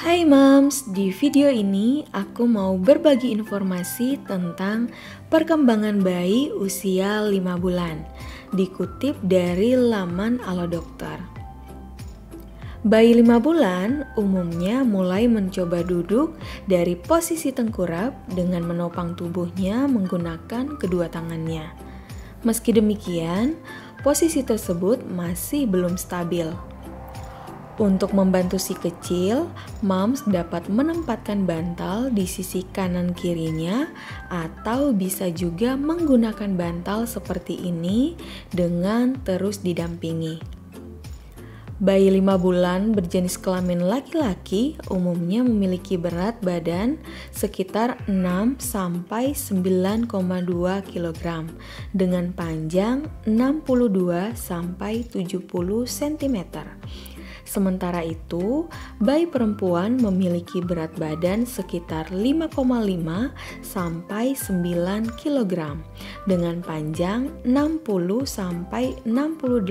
Hai Moms, di video ini aku mau berbagi informasi tentang perkembangan bayi usia 5 bulan, dikutip dari laman Alodokter. Bayi 5 bulan umumnya mulai mencoba duduk dari posisi tengkurap dengan menopang tubuhnya menggunakan kedua tangannya. Meski demikian, posisi tersebut masih belum stabil. Untuk membantu si kecil, moms dapat menempatkan bantal di sisi kanan kirinya atau bisa juga menggunakan bantal seperti ini dengan terus didampingi. Bayi 5 bulan berjenis kelamin laki-laki umumnya memiliki berat badan sekitar 6-9,2 kg dengan panjang 62-70 cm. Sementara itu, bayi perempuan memiliki berat badan sekitar 5,5 sampai 9 kg dengan panjang 60 sampai 68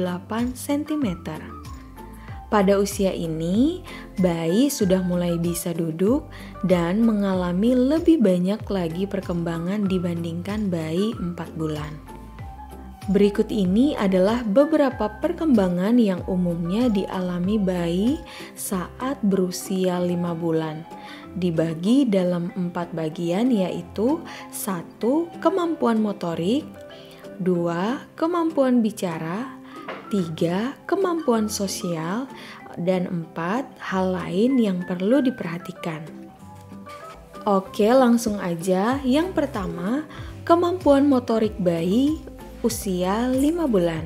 cm. Pada usia ini, bayi sudah mulai bisa duduk dan mengalami lebih banyak lagi perkembangan dibandingkan bayi 4 bulan. Berikut ini adalah beberapa perkembangan yang umumnya dialami bayi saat berusia 5 bulan. Dibagi dalam 4 bagian yaitu 1. Kemampuan motorik, 2. Kemampuan bicara, 3. Kemampuan sosial, dan 4. Hal lain yang perlu diperhatikan. Oke, langsung aja. Yang pertama, kemampuan motorik bayi usia 5 bulan.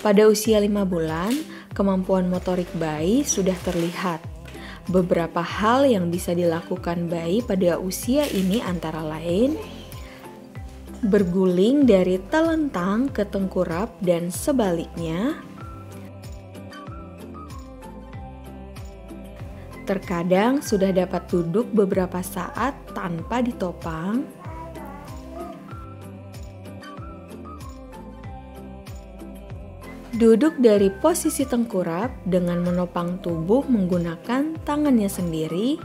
Pada usia 5 bulan, kemampuan motorik bayi sudah terlihat. Beberapa hal yang bisa dilakukan bayi pada usia ini antara lain berguling dari telentang ke tengkurap dan sebaliknya. Terkadang sudah dapat duduk beberapa saat tanpa ditopang. Duduk dari posisi tengkurap dengan menopang tubuh menggunakan tangannya sendiri.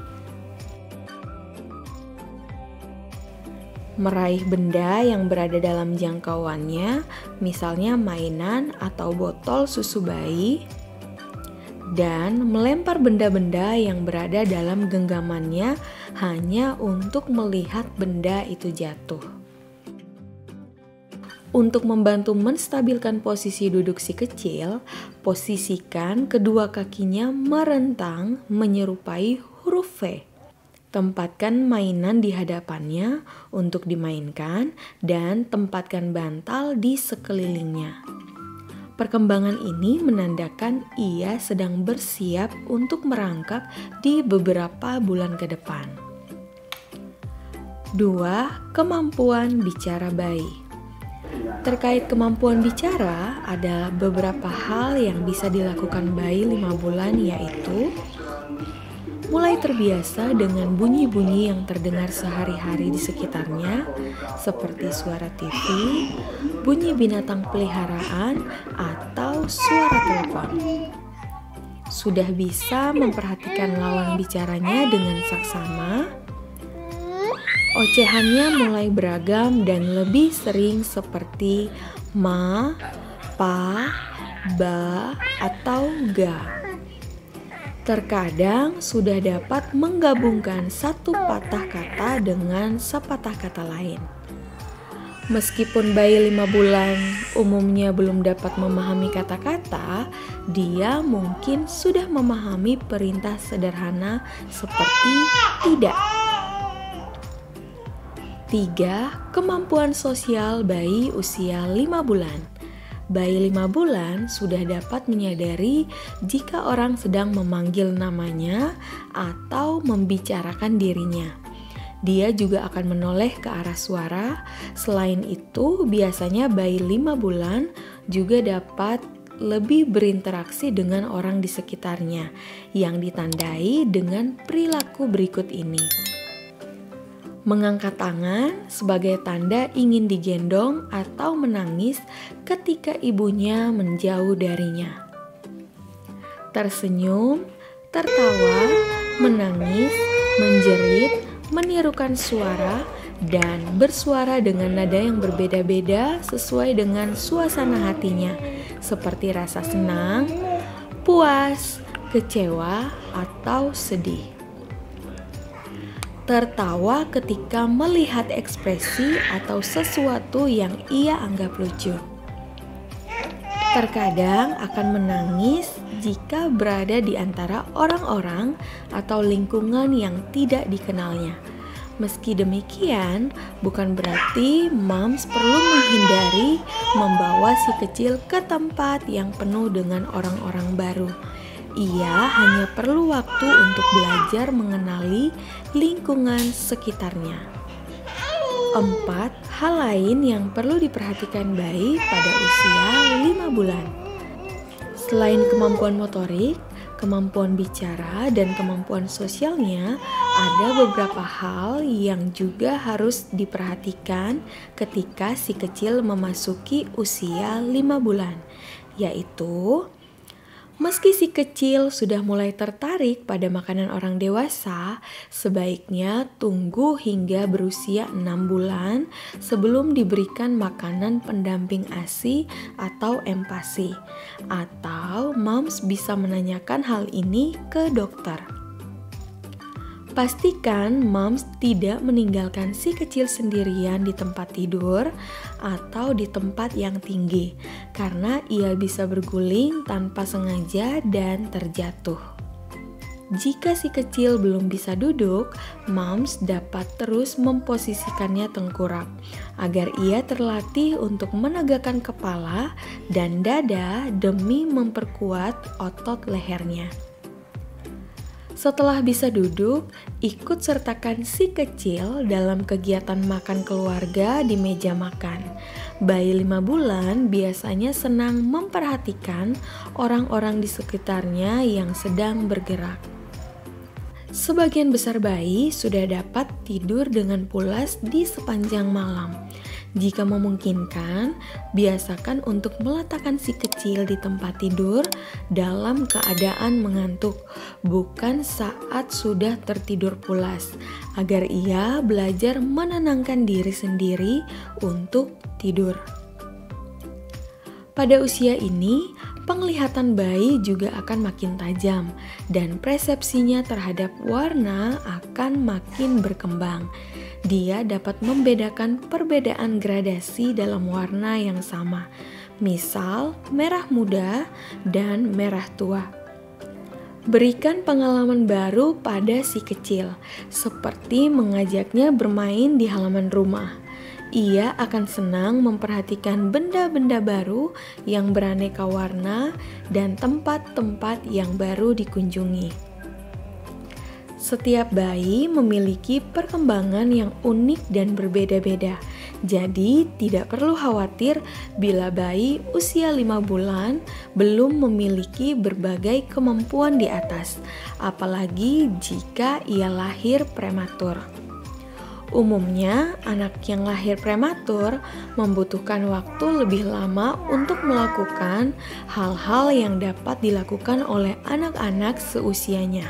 Meraih benda yang berada dalam jangkauannya, misalnya mainan atau botol susu bayi. Dan melempar benda-benda yang berada dalam genggamannya hanya untuk melihat benda itu jatuh. Untuk membantu menstabilkan posisi duduk si kecil, posisikan kedua kakinya merentang menyerupai huruf V. Tempatkan mainan di hadapannya untuk dimainkan dan tempatkan bantal di sekelilingnya. Perkembangan ini menandakan ia sedang bersiap untuk merangkak di beberapa bulan ke depan. 2. Kemampuan bicara bayi. Terkait kemampuan bicara, ada beberapa hal yang bisa dilakukan bayi 5 bulan yaitu mulai terbiasa dengan bunyi-bunyi yang terdengar sehari-hari di sekitarnya seperti suara TV, bunyi binatang peliharaan, atau suara telepon. Sudah bisa memperhatikan lawan bicaranya dengan saksama. Ocehannya mulai beragam dan lebih sering seperti ma, pa, ba, atau ga. Terkadang sudah dapat menggabungkan satu patah kata dengan sepatah kata lain. Meskipun bayi 5 bulan umumnya belum dapat memahami kata-kata, dia mungkin sudah memahami perintah sederhana seperti tidak. 3. Kemampuan sosial bayi usia 5 bulan. Bayi 5 bulan sudah dapat menyadari jika orang sedang memanggil namanya atau membicarakan dirinya. Dia juga akan menoleh ke arah suara. Selain itu, biasanya bayi 5 bulan juga dapat lebih berinteraksi dengan orang di sekitarnya yang ditandai dengan perilaku berikut ini. Mengangkat tangan sebagai tanda ingin digendong atau menangis ketika ibunya menjauh darinya. Tersenyum, tertawa, menangis, menjerit, menirukan suara, dan bersuara dengan nada yang berbeda-beda sesuai dengan suasana hatinya, seperti rasa senang, puas, kecewa, atau sedih. Tertawa ketika melihat ekspresi atau sesuatu yang ia anggap lucu. Terkadang akan menangis jika berada di antara orang-orang atau lingkungan yang tidak dikenalnya. Meski demikian, bukan berarti moms perlu menghindari membawa si kecil ke tempat yang penuh dengan orang-orang baru. Ia hanya perlu waktu untuk belajar mengenali lingkungan sekitarnya. 4 hal lain yang perlu diperhatikan bayi pada usia 5 bulan. Selain kemampuan motorik, kemampuan bicara, dan kemampuan sosialnya, ada beberapa hal yang juga harus diperhatikan ketika si kecil memasuki usia 5 bulan, yaitu meski si kecil sudah mulai tertarik pada makanan orang dewasa, sebaiknya tunggu hingga berusia 6 bulan sebelum diberikan makanan pendamping ASI atau empasi. Atau moms bisa menanyakan hal ini ke dokter. Pastikan moms tidak meninggalkan si kecil sendirian di tempat tidur atau di tempat yang tinggi, karena ia bisa berguling tanpa sengaja dan terjatuh. Jika si kecil belum bisa duduk, moms dapat terus memposisikannya tengkurap agar ia terlatih untuk menegakkan kepala dan dada demi memperkuat otot lehernya. Setelah bisa duduk, ikut sertakan si kecil dalam kegiatan makan keluarga di meja makan. Bayi 5 bulan biasanya senang memperhatikan orang-orang di sekitarnya yang sedang bergerak. Sebagian besar bayi sudah dapat tidur dengan pulas di sepanjang malam. Jika memungkinkan, biasakan untuk meletakkan si kecil di tempat tidur dalam keadaan mengantuk, bukan saat sudah tertidur pulas, agar ia belajar menenangkan diri sendiri untuk tidur. Pada usia ini, penglihatan bayi juga akan makin tajam dan persepsinya terhadap warna akan makin berkembang. Dia dapat membedakan perbedaan gradasi dalam warna yang sama, misal merah muda dan merah tua. Berikan pengalaman baru pada si kecil, seperti mengajaknya bermain di halaman rumah. Ia akan senang memperhatikan benda-benda baru yang beraneka warna dan tempat-tempat yang baru dikunjungi. Setiap bayi memiliki perkembangan yang unik dan berbeda-beda. Jadi, tidak perlu khawatir bila bayi usia 5 bulan belum memiliki berbagai kemampuan di atas, apalagi jika ia lahir prematur. Umumnya, anak yang lahir prematur membutuhkan waktu lebih lama untuk melakukan hal-hal yang dapat dilakukan oleh anak-anak seusianya.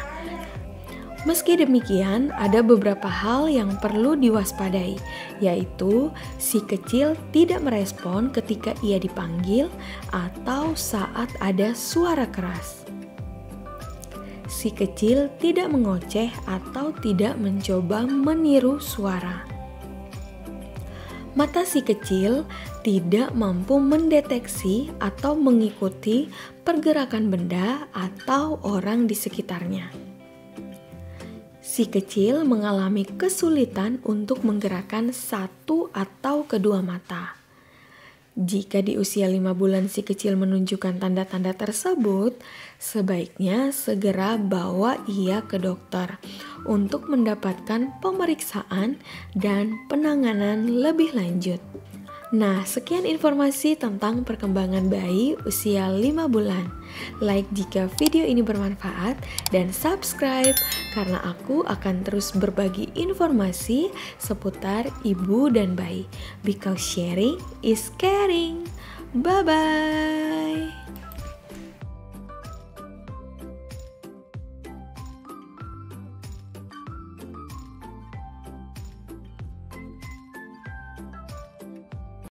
Meski demikian, ada beberapa hal yang perlu diwaspadai, yaitu si kecil tidak merespon ketika ia dipanggil atau saat ada suara keras. Si kecil tidak mengoceh atau tidak mencoba meniru suara. Mata si kecil tidak mampu mendeteksi atau mengikuti pergerakan benda atau orang di sekitarnya. Si kecil mengalami kesulitan untuk menggerakkan satu atau kedua mata. Jika di usia 5 bulan si kecil menunjukkan tanda-tanda tersebut, sebaiknya segera bawa ia ke dokter untuk mendapatkan pemeriksaan dan penanganan lebih lanjut. Nah, sekian informasi tentang perkembangan bayi usia 5 bulan. Like jika video ini bermanfaat dan subscribe karena aku akan terus berbagi informasi seputar ibu dan bayi. Because sharing is caring. Bye-bye.